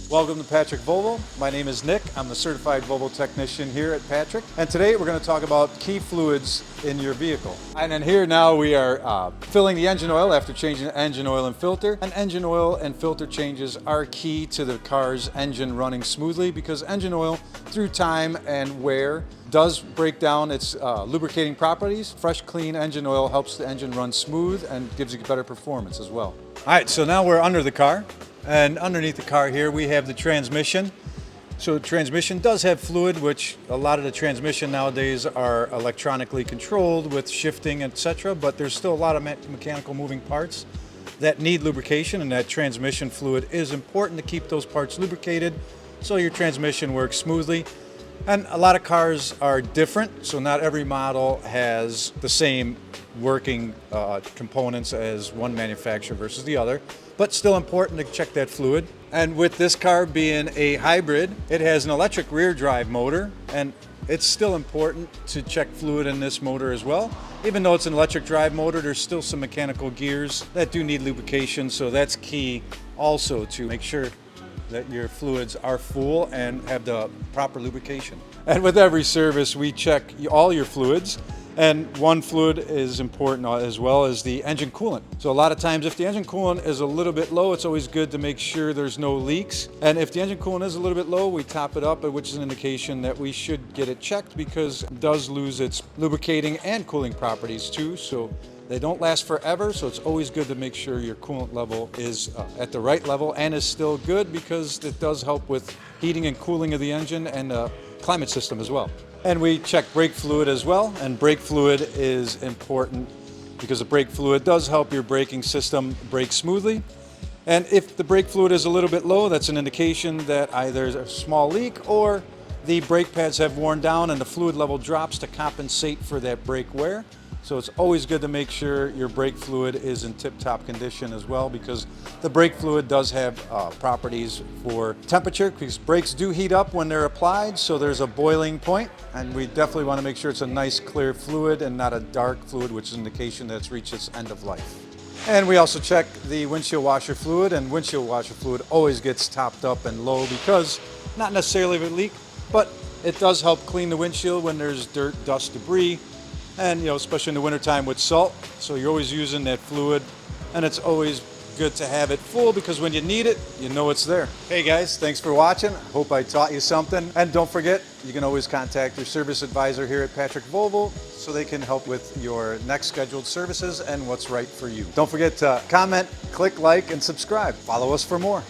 Welcome to Patrick Volvo. My name is Nick. I'm the certified Volvo technician here at Patrick. And today we're going to talk about key fluids in your vehicle. And then here now we are filling the engine oil after changing the engine oil and filter. And engine oil and filter changes are key to the car's engine running smoothly because engine oil, through time and wear, does break down its lubricating properties. Fresh, clean engine oil helps the engine run smooth and gives you better performance as well. All right, so now we're under the car. And underneath the car here we have the transmission. So the transmission does have fluid, which a lot of the transmission nowadays are electronically controlled with shifting, etc. But there's still a lot of mechanical moving parts that need lubrication, and that transmission fluid is important to keep those parts lubricated so your transmission works smoothly. And a lot of cars are different, so not every model has the same working components as one manufacturer versus the other, but still important to check that fluid. And with this car being a hybrid, it has an electric rear drive motor, and it's still important to check fluid in this motor as well. Even though it's an electric drive motor, there's still some mechanical gears that do need lubrication, so that's key also to make sure that your fluids are full and have the proper lubrication. And with every service, we check all your fluids. And one fluid is important as well as the engine coolant. So a lot of times if the engine coolant is a little bit low, it's always good to make sure there's no leaks. And if the engine coolant is a little bit low, we top it up, which is an indication that we should get it checked because it does lose its lubricating and cooling properties too. So they don't last forever, so it's always good to make sure your coolant level is at the right level and is still good because it does help with heating and cooling of the engine and the climate system as well. And we check brake fluid as well, and brake fluid is important because the brake fluid does help your braking system brake smoothly. And if the brake fluid is a little bit low, that's an indication that either there's a small leak or the brake pads have worn down and the fluid level drops to compensate for that brake wear. So it's always good to make sure your brake fluid is in tip-top condition as well because the brake fluid does have properties for temperature because brakes do heat up when they're applied, so there's a boiling point, and we definitely want to make sure it's a nice clear fluid and not a dark fluid, which is an indication that it's reached its end of life. And we also check the windshield washer fluid, and windshield washer fluid always gets topped up and low because not necessarily of a leak, but it does help clean the windshield when there's dirt, dust, debris. And especially in the wintertime with salt, so you're always using that fluid, and it's always good to have it full because when you need it, you know it's there. Hey guys, thanks for watching. Hope I taught you something. And don't forget, you can always contact your service advisor here at Patrick Volvo so they can help with your next scheduled services and what's right for you. Don't forget to comment, click like, and subscribe. Follow us for more.